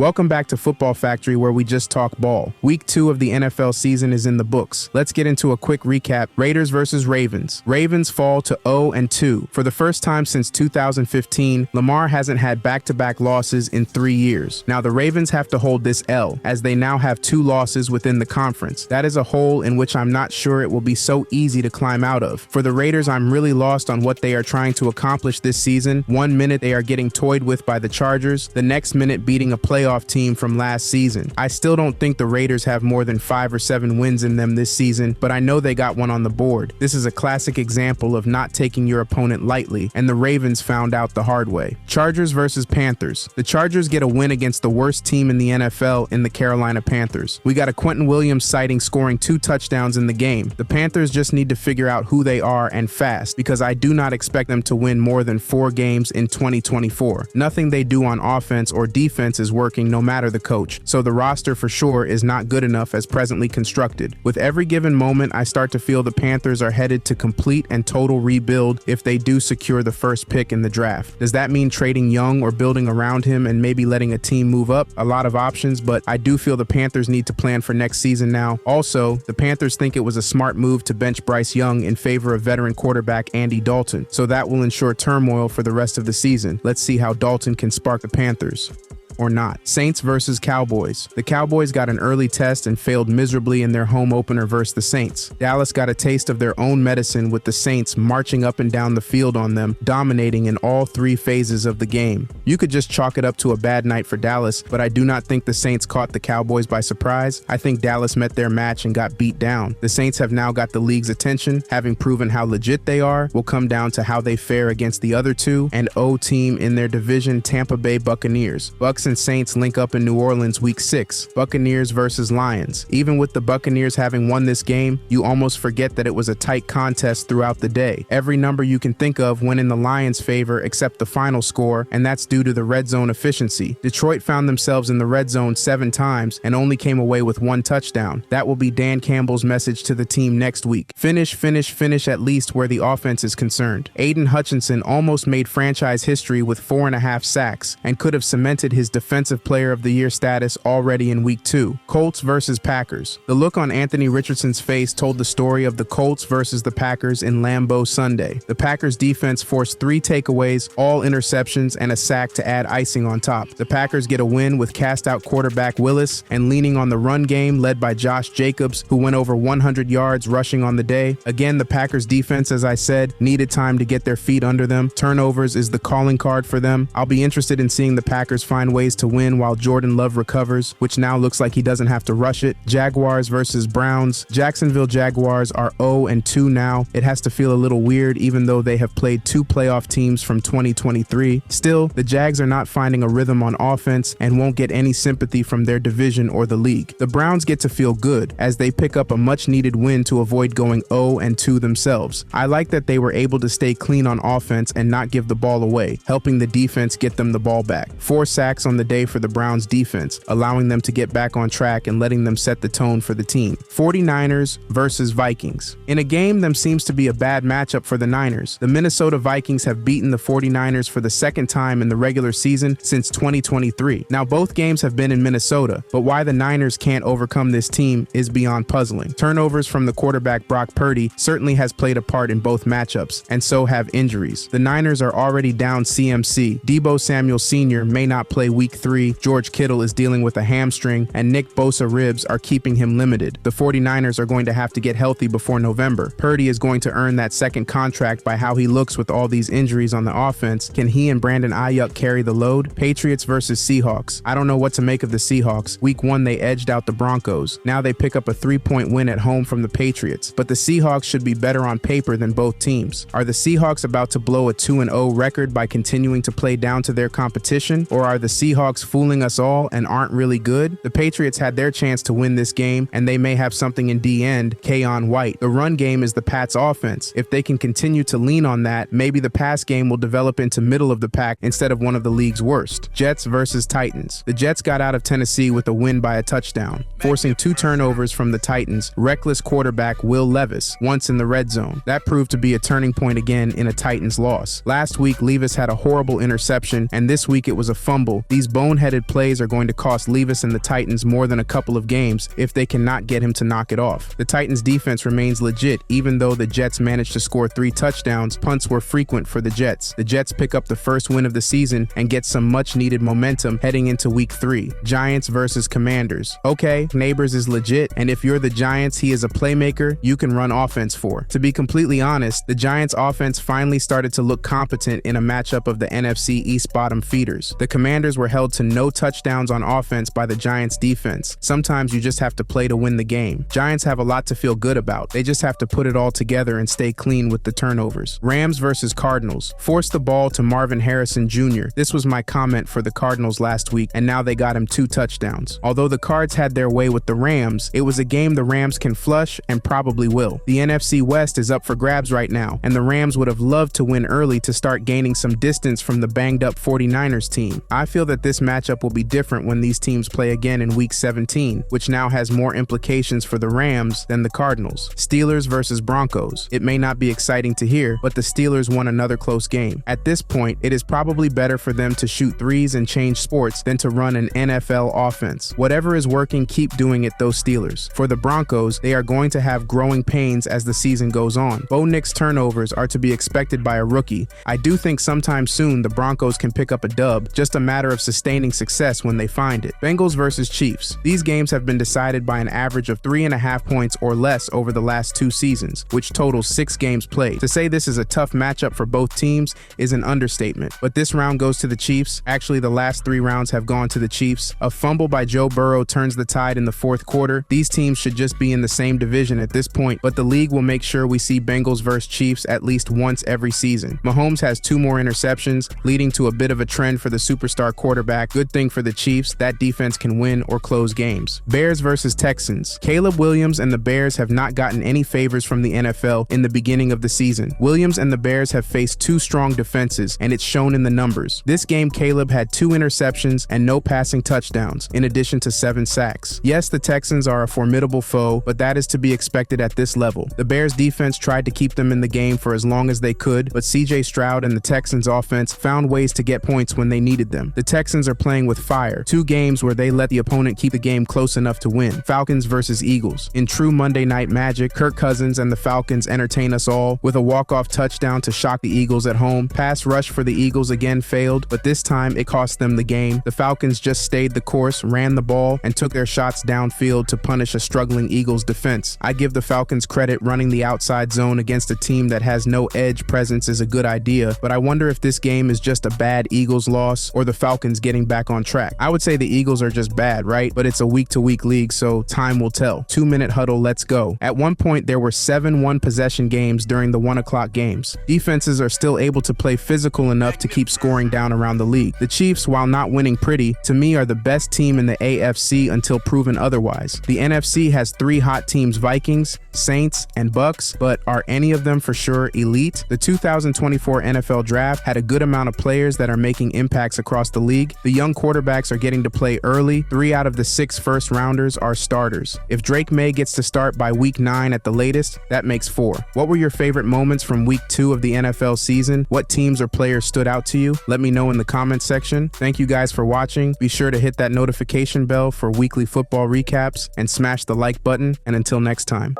Welcome back to Football Factory, where we just talk ball. Week 2 of the NFL season is in the books. Let's get into a quick recap. Raiders versus Ravens. Ravens fall to 0-2. For the first time since 2015, Lamar hasn't had back-to-back losses in 3 years. Now the Ravens have to hold this L, as they now have 2 losses within the conference. That is a hole in which I'm not sure it will be so easy to climb out of. For the Raiders, I'm really lost on what they are trying to accomplish this season. 1 minute they are getting toyed with by the Chargers, the next minute beating a playoff team from last season. I still don't think the Raiders have more than 5 or 7 wins in them this season, but I know they got one on the board. This is a classic example of not taking your opponent lightly, and the Ravens found out the hard way. Chargers versus Panthers. The Chargers get a win against the worst team in the NFL in the Carolina Panthers. We got a Quentin Williams sighting scoring 2 touchdowns in the game. The Panthers just need to figure out who they are and fast, because I do not expect them to win more than 4 games in 2024. Nothing they do on offense or defense is working no matter the coach, so the roster for sure is not good enough as presently constructed. With every given moment, I start to feel the Panthers are headed to complete and total rebuild if they do secure the first pick in the draft. Does that mean trading Young or building around him and maybe letting a team move up? A lot of options, but I do feel the Panthers need to plan for next season now. Also, the Panthers think it was a smart move to bench Bryce Young in favor of veteran quarterback Andy Dalton, so that will ensure turmoil for the rest of the season. Let's see how Dalton can spark the Panthers. Or not. Saints versus Cowboys. The Cowboys got an early test and failed miserably in their home opener versus the Saints. Dallas got a taste of their own medicine with the Saints marching up and down the field on them, dominating in all 3 phases of the game. You could just chalk it up to a bad night for Dallas, but I do not think the Saints caught the Cowboys by surprise. I think Dallas met their match and got beat down. The Saints have now got the league's attention, having proven how legit they are. Will come down to how they fare against the other 2 and O team in their division, Tampa Bay Buccaneers. Bucs and Saints link up in New Orleans week 6. Buccaneers versus Lions. Even with the Buccaneers having won this game, you almost forget that it was a tight contest throughout the day. Every number you can think of went in the Lions' favor except the final score, and that's due to the red zone efficiency. Detroit found themselves in the red zone 7 times and only came away with 1 touchdown. That will be Dan Campbell's message to the team next week. Finish at least where the offense is concerned. Aiden Hutchinson almost made franchise history with 4.5 sacks and could have cemented his Defensive Player of the Year status already in week 2. Colts versus Packers. The look on Anthony Richardson's face told the story of the Colts versus the Packers in Lambeau Sunday. The Packers defense forced 3 takeaways, all interceptions, and a sack to add icing on top. The Packers get a win with cast-out quarterback Willis and leaning on the run game led by Josh Jacobs, who went over 100 yards rushing on the day. Again, the Packers defense, as I said, needed time to get their feet under them. Turnovers is the calling card for them. I'll be interested in seeing the Packers find ways to win while Jordan Love recovers, which now looks like he doesn't have to rush it. Jaguars versus Browns. Jacksonville Jaguars are 0-2 now. It has to feel a little weird even though they have played 2 playoff teams from 2023. Still, the Jags are not finding a rhythm on offense and won't get any sympathy from their division or the league. The Browns get to feel good as they pick up a much needed win to avoid going 0-2 themselves. I like that they were able to stay clean on offense and not give the ball away, helping the defense get them the ball back. 4 sacks on the day for the Browns defense, allowing them to get back on track and letting them set the tone for the team. 49ers versus Vikings. In a game that seems to be a bad matchup for the Niners, the Minnesota Vikings have beaten the 49ers for the 2nd time in the regular season since 2023. Now both games have been in Minnesota, but why the Niners can't overcome this team is beyond puzzling. Turnovers from the quarterback Brock Purdy certainly has played a part in both matchups, and so have injuries. The Niners are already down CMC. Deebo Samuel Sr. may not play week 3. George Kittle is dealing with a hamstring, and Nick Bosa ribs are keeping him limited. The 49ers are going to have to get healthy before November. Purdy is going to earn that 2nd contract by how he looks with all these injuries on the offense. Can he and Brandon Ayuk carry the load? Patriots versus Seahawks. I don't know what to make of the Seahawks. Week 1 they edged out the Broncos. Now they pick up a 3-point win at home from the Patriots. But the Seahawks should be better on paper than both teams. Are the Seahawks about to blow a 2-0 record by continuing to play down to their competition? Or are the Seahawks fooling us all and aren't really good? The Patriots had their chance to win this game, and they may have something in D end, Keion White. The run game is the Pats' offense. If they can continue to lean on that, maybe the pass game will develop into middle of the pack instead of one of the league's worst. Jets versus Titans. The Jets got out of Tennessee with a win by a touchdown, forcing 2 turnovers from the Titans. Reckless quarterback Will Levis once in the red zone. That proved to be a turning point again in a Titans loss. Last week, Levis had a horrible interception, and this week it was a fumble. These These boneheaded plays are going to cost Levis and the Titans more than a couple of games if they cannot get him to knock it off. The Titans defense remains legit even though the Jets managed to score 3 touchdowns. Punts were frequent for the Jets. The Jets pick up the first win of the season and get some much needed momentum heading into week 3. Giants versus Commanders. Okay, Neighbors is legit, and if you're the Giants, he is a playmaker you can run offense for. To be completely honest, the Giants offense finally started to look competent in a matchup of the NFC East bottom feeders. The Commanders were held to no touchdowns on offense by the Giants defense. Sometimes you just have to play to win the game. Giants have a lot to feel good about. They just have to put it all together and stay clean with the turnovers. Rams versus Cardinals. Force the ball to Marvin Harrison Jr. This was my comment for the Cardinals last week, and now they got him 2 touchdowns. Although the Cards had their way with the Rams, it was a game the Rams can flush and probably will. The NFC West is up for grabs right now, and the Rams would have loved to win early to start gaining some distance from the banged up 49ers team. I feel that this matchup will be different when these teams play again in week 17, which now has more implications for the Rams than the Cardinals. Steelers versus Broncos. It may not be exciting to hear, but the Steelers won another close game. At this point, it is probably better for them to shoot threes and change sports than to run an NFL offense. Whatever is working, keep doing it, those Steelers. For the Broncos, they are going to have growing pains as the season goes on. Bo Nix turnovers are to be expected by a rookie. I do think sometime soon the Broncos can pick up a dub, just a matter of sustaining success when they find it. Bengals versus Chiefs. These games have been decided by an average of 3.5 points or less over the last 2 seasons, which totals 6 games played. To say this is a tough matchup for both teams is an understatement, but this round goes to the Chiefs. Actually, the last 3 rounds have gone to the Chiefs. A fumble by Joe Burrow turns the tide in the 4th quarter. These teams should just be in the same division at this point, but the league will make sure we see Bengals versus Chiefs at least once every season. Mahomes has 2 more interceptions, leading to a bit of a trend for the superstar quarterback. Good thing for the Chiefs, that defense can win or close games. Bears versus Texans. Caleb Williams and the Bears have not gotten any favors from the NFL in the beginning of the season. Williams and the Bears have faced 2 strong defenses, and it's shown in the numbers. This game, Caleb had 2 interceptions and no passing touchdowns, in addition to 7 sacks. Yes, the Texans are a formidable foe, but that is to be expected at this level. The Bears defense tried to keep them in the game for as long as they could, but CJ Stroud and the Texans offense found ways to get points when they needed them. The Texans are playing with fire. 2 games where they let the opponent keep the game close enough to win. Falcons versus Eagles. In true Monday Night Magic, Kirk Cousins and the Falcons entertain us all with a walk-off touchdown to shock the Eagles at home. Pass rush for the Eagles again failed, but this time it cost them the game. The Falcons just stayed the course, ran the ball, and took their shots downfield to punish a struggling Eagles defense. I give the Falcons credit. Running the outside zone against a team that has no edge presence is a good idea, but I wonder if this game is just a bad Eagles loss or the Falcons getting back on track. I would say the Eagles are just bad, right? But it's a week-to-week league, so time will tell. 2-minute huddle, let's go. At one point, there were 7 one-possession games during the 1 o'clock games. Defenses are still able to play physical enough to keep scoring down around the league. The Chiefs, while not winning pretty, to me are the best team in the AFC until proven otherwise. The NFC has 3 hot teams: Vikings, Saints, and Bucks, but are any of them for sure elite? The 2024 NFL Draft had a good amount of players that are making impacts across the league. The young quarterbacks are getting to play early. 3 out of the 6 first-rounders are starters. If Drake May gets to start by week 9 at the latest, that makes 4. What were your favorite moments from week 2 of the NFL season? What teams or players stood out to you? Let me know in the comments section. Thank you guys for watching. Be sure to hit that notification bell for weekly football recaps and smash the like button. And until next time.